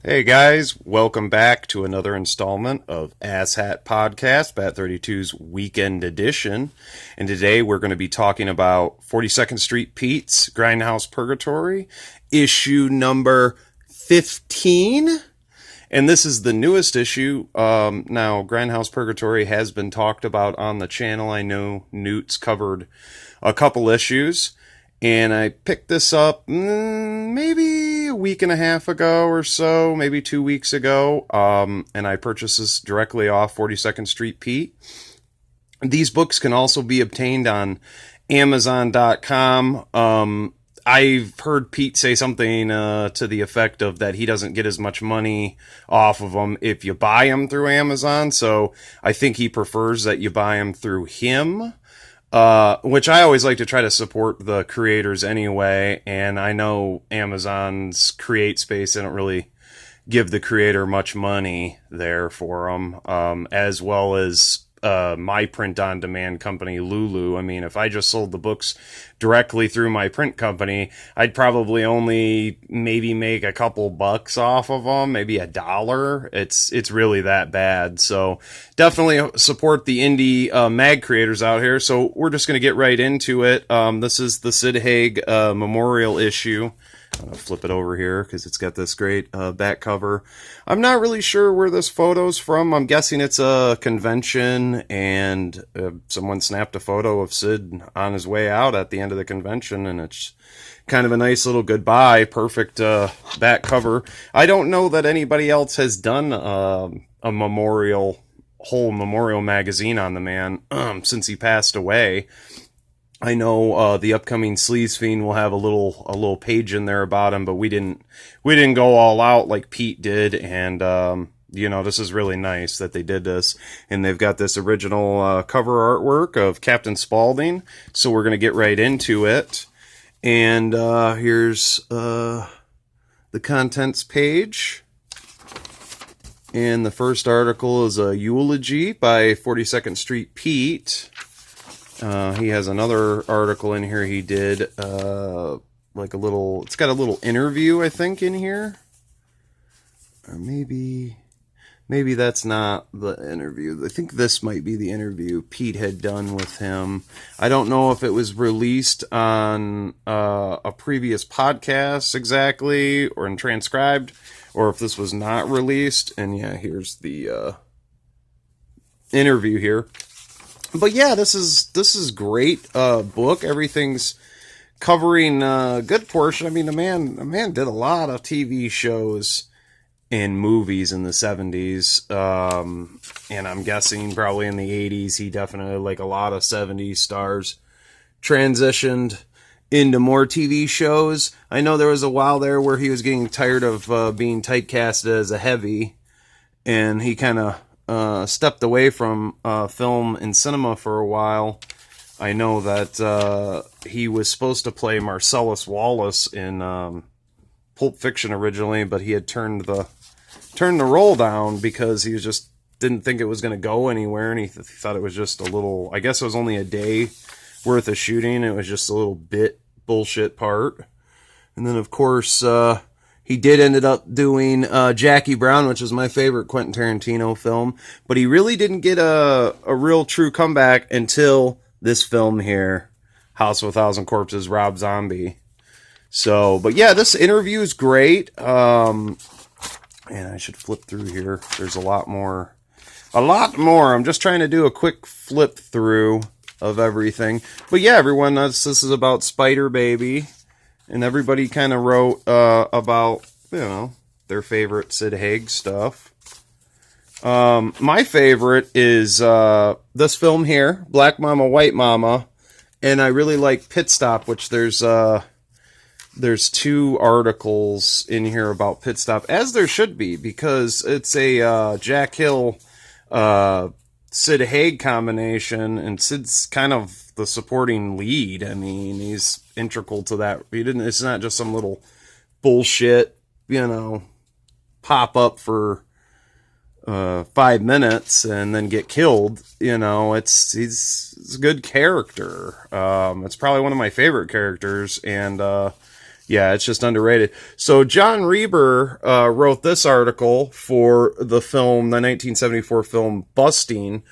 Hey guys, welcome back to another installment of Ass Hat Podcast, Bat32's Weekend Edition. And today we're going to be talking about 42nd Street Pete's Grindhouse Purgatory, issue number 15. And this is the newest issue. Now, Grindhouse Purgatory has been talked about on the channel. I know Newt's covered a couple issues. And I picked this up maybe a week and a half ago or so, maybe 2 weeks ago. And I purchased this directly off 42nd Street Pete. These books can also be obtained on Amazon.com. I've heard Pete say something to the effect of that he doesn't get as much money off of them if you buy them through Amazon. So I think he prefers that you buy them through him. Which I always like to try to support the creators anyway, and I know Amazon's Create Space, they don't really give the creator much money there for them, as well as my print-on-demand company, Lulu. I mean, if I just sold the books directly through my print company, I'd probably only maybe make a couple bucks off of them, maybe $1. It's really that bad. So definitely support the indie mag creators out here. So we're just going to get right into it. This is the Sid Haig memorial issue. I'm going to flip it over here because it's got this great back cover. I'm not really sure where this photo's from. I'm guessing it's a convention and someone snapped a photo of Sid on his way out at the end of the convention, and it's kind of a nice little goodbye. Perfect back cover. I don't know that anybody else has done a whole memorial magazine on the man since he passed away. I know the upcoming Sleaze Fiend will have a little page in there about him, but we didn't go all out like Pete did, and this is really nice that they did this, and they've got this original cover artwork of Captain Spaulding. So we're gonna get right into it, and here's the contents page. And the first article is a eulogy by 42nd Street Pete. He has another article in here he did, it's got a little interview, I think, in here. Or maybe that's not the interview. I think this might be the interview Pete had done with him. I don't know if it was released on a previous podcast exactly, or transcribed, or if this was not released. And yeah, here's the interview here. But yeah, this is great book. Everything's covering a good portion. I mean, the man did a lot of TV shows and movies in the 70s. And I'm guessing probably in the 80s, he definitely, like a lot of 70s stars, transitioned into more TV shows. I know there was a while there where he was getting tired of being typecasted as a heavy, and he kind of stepped away from film and cinema for a while. I know that he was supposed to play Marcellus Wallace in Pulp Fiction originally, but he had turned the role down because he just didn't think it was going to go anywhere, and he thought it was just a little, I guess it was only a day worth of shooting. It was just a little bit bullshit part. And then, of course, he did ended up doing Jackie Brown, which is my favorite Quentin Tarantino film. But he really didn't get a real true comeback until this film here, House of a Thousand Corpses, Rob Zombie. So, but yeah, this interview is great. And I should flip through here. There's a lot more. I'm just trying to do a quick flip through of everything. But yeah, everyone, this is about Spider Baby. And everybody kind of wrote about, their favorite Sid Haig stuff. My favorite is this film here, Black Mama, White Mama. And I really like Pit Stop, which there's 2 articles in here about Pit Stop, as there should be, because it's a Jack Hill Sid Haig combination, and Sid's kind of the supporting lead. I mean, he's integral to that. It's not just some little bullshit, pop up for 5 minutes and then get killed. He's a good character. It's probably one of my favorite characters, and Yeah, it's just underrated. So John Reber wrote this article for the 1974 film Busting.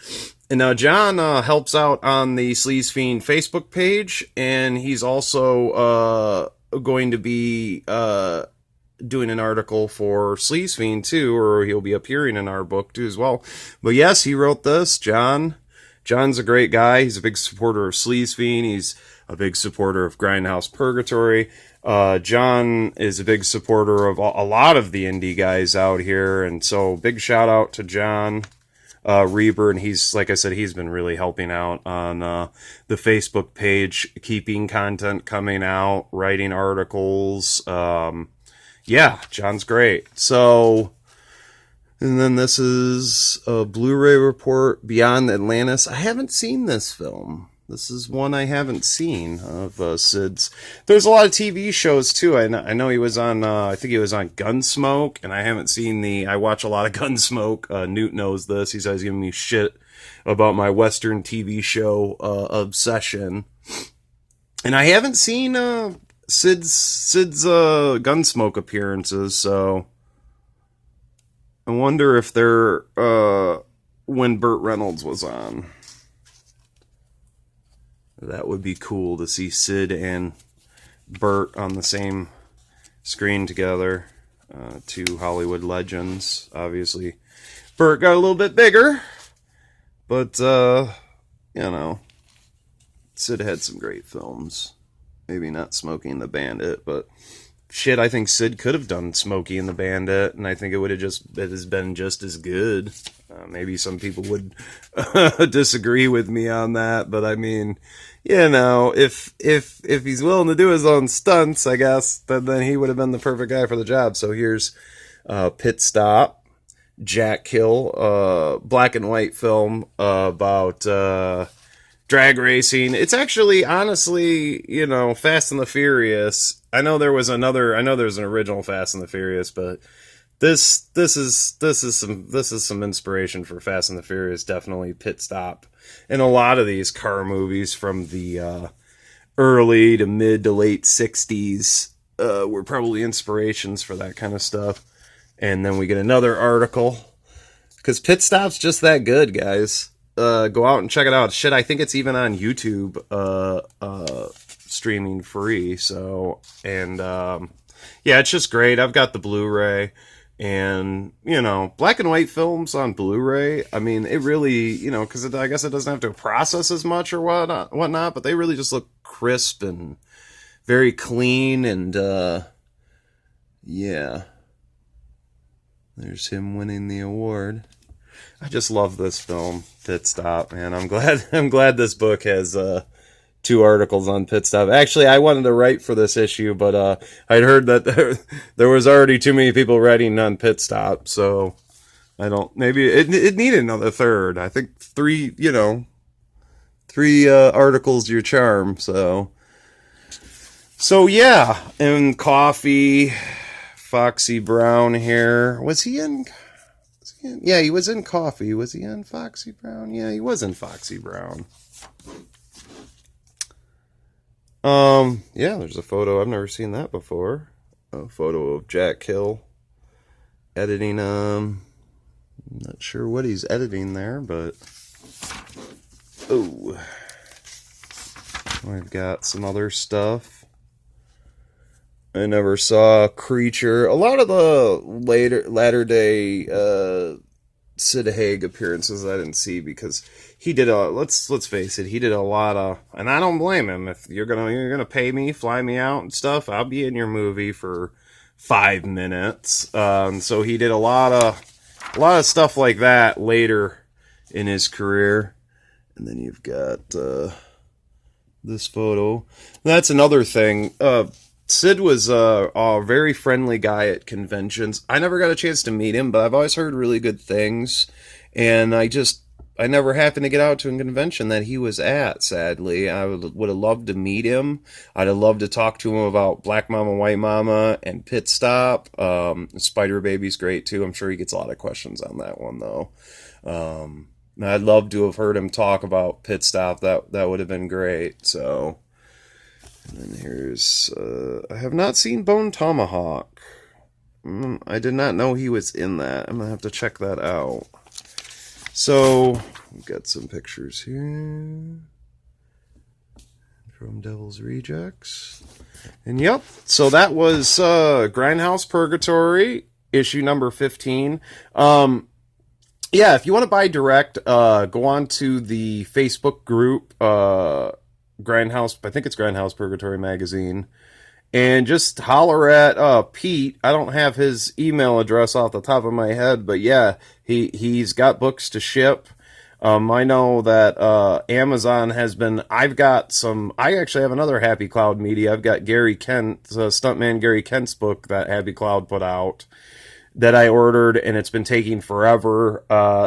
And now John helps out on the Sleaze Fiend Facebook page, and he's also going to be doing an article for Sleaze Fiend too, or he'll be appearing in our book too as well. But yes, he wrote this. John's a great guy. He's a big supporter of Sleaze Fiend. He's a big supporter of Grindhouse Purgatory. John is a big supporter of a lot of the indie guys out here, and so big shout out to John Reber, and he's, like I said, he's been really helping out on the Facebook page, keeping content coming out, writing articles. Yeah, John's great. So, and then this is a Blu-ray report, Beyond Atlantis. I haven't seen this film. This is one I haven't seen of Sid's. There's a lot of TV shows too. I know he was on, I think he was on Gunsmoke, and I haven't seen I watch a lot of Gunsmoke. Newt knows this. He's always giving me shit about my Western TV show obsession. And I haven't seen Sid's Gunsmoke appearances, so I wonder if they're when Burt Reynolds was on. That would be cool to see Sid and Burt on the same screen together. Two Hollywood legends. Obviously, Burt got a little bit bigger, but, Sid had some great films. Maybe not Smokey and the Bandit, but shit, I think Sid could have done Smokey and the Bandit, and I think it has been just as good. Maybe some people would disagree with me on that, but I mean, if he's willing to do his own stunts, I guess, then he would have been the perfect guy for the job. So here's Pit Stop, Jack Kill, black and white film about drag racing. It's actually, honestly, Fast and the Furious. I know there's an original Fast and the Furious, but this is some inspiration for Fast and the Furious. Definitely Pit Stop. And a lot of these car movies from the early to mid to late 60s were probably inspirations for that kind of stuff. And then we get another article, because Pit Stop's just that good, guys. Go out and check it out. Shit, I think it's even on YouTube, streaming free. So, and yeah, it's just great. I've got the Blu-ray, and black and white films on Blu-ray. I mean, it really, because I guess it doesn't have to process as much or whatnot, but they really just look crisp and very clean. And yeah, there's him winning the award. I just love this film, Pit Stop, man. I'm glad this book has 2 articles on Pit Stop. Actually, I wanted to write for this issue, but I'd heard that there was already too many people writing on Pit Stop, so maybe it needed another third. I think 3 articles your charm. So yeah, and Coffee, Foxy Brown here. Was he in? Yeah, he was in Coffee. Was he in Foxy Brown? Yeah, he was in Foxy Brown. Yeah, there's a photo. I've never seen that before. A photo of Jack Hill editing. I'm not sure what he's editing there, but we've got some other stuff. I never saw Creature. A lot of the latter day Sid Haig appearances I didn't see, because he did let's face it, he did a lot of, and I don't blame him. If you're gonna pay me, fly me out and stuff, I'll be in your movie for 5 minutes. So he did a lot of stuff like that later in his career. And then you've got this photo. That's another thing. Sid was a very friendly guy at conventions. I never got a chance to meet him, but I've always heard really good things. And I never happened to get out to a convention that he was at, sadly. I would have loved to meet him. I'd have loved to talk to him about Black Mama, White Mama, and Pit Stop. Spider Baby's great, too. I'm sure he gets a lot of questions on that one, though. I'd love to have heard him talk about Pit Stop. That would have been great. So, And then here's, I have not seen Bone Tomahawk. I did not know he was in that. I'm going to have to check that out. So, we've got some pictures here from Devil's Rejects. And yep, so that was Grindhouse Purgatory, issue number 15. Yeah, if you want to buy direct, go on to the Facebook group, Grindhouse, I think it's Grindhouse Purgatory Magazine, and just holler at Pete. I don't have his email address off the top of my head, but yeah, he's got books to ship. I know that Amazon has been, I actually have another Happy Cloud Media. I've got Gary Kent, Stuntman Gary Kent's book that Happy Cloud put out that I ordered, and it's been taking forever.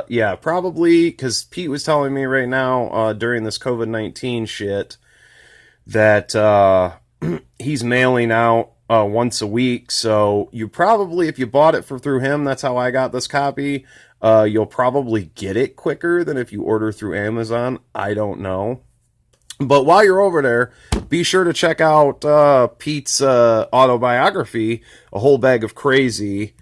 Yeah, probably because Pete was telling me right now during this COVID-19 shit that he's mailing out once a week. So you probably, if you bought it through him, that's how I got this copy. You'll probably get it quicker than if you order through Amazon. I don't know. But while you're over there, be sure to check out Pete's autobiography, A Whole Bag of Crazy.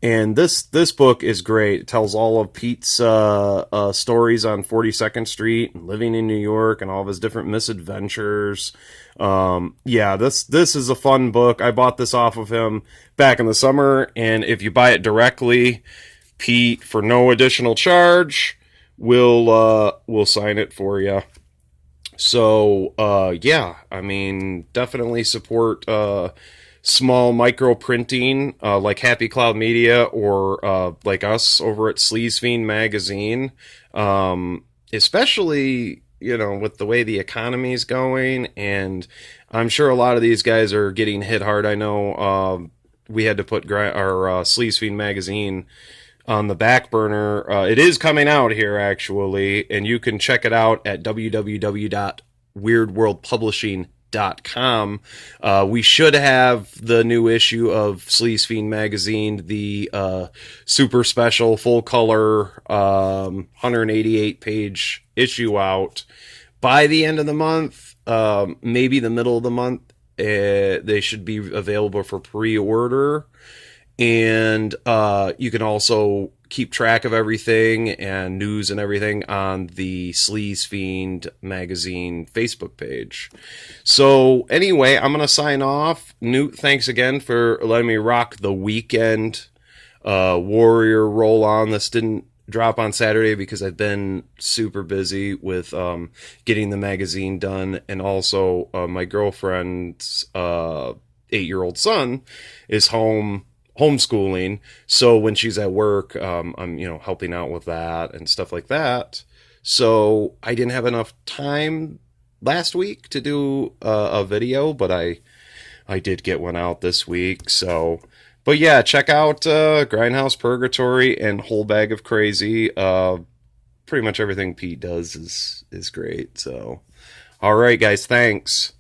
And this book is great. It tells all of Pete's stories on 42nd Street and living in New York and all of his different misadventures. Yeah, this is a fun book. I bought this off of him back in the summer, and if you buy it directly, Pete, for no additional charge, will sign it for you. So, yeah, I mean, definitely support small micro printing like Happy Cloud Media or like us over at Sleaze Fiend Magazine, especially, you know, with the way the economy is going. And I'm sure a lot of these guys are getting hit hard. I know we had to put our Sleaze Fiend Magazine on the back burner. It is coming out here, actually, and you can check it out at www.weirdworldpublishing.com. We should have the new issue of Sleaze Fiend Magazine, the super special full color 188 page issue out by the end of the month, maybe the middle of the month. They should be available for pre-order, and you can also keep track of everything and news and everything on the Sleaze Fiend Magazine Facebook page. So anyway, I'm going to sign off. Newt, thanks again for letting me rock the weekend Warrior roll on. This didn't drop on Saturday because I've been super busy with getting the magazine done, and also my girlfriend's 8-year-old son is homeschooling, so when she's at work, I'm, you know, helping out with that and stuff like that. So I didn't have enough time last week to do a video, but I did get one out this week. So, but yeah, check out Grindhouse Purgatory and Whole Bag of Crazy. Pretty much everything Pete does is great. So, all right, guys, thanks.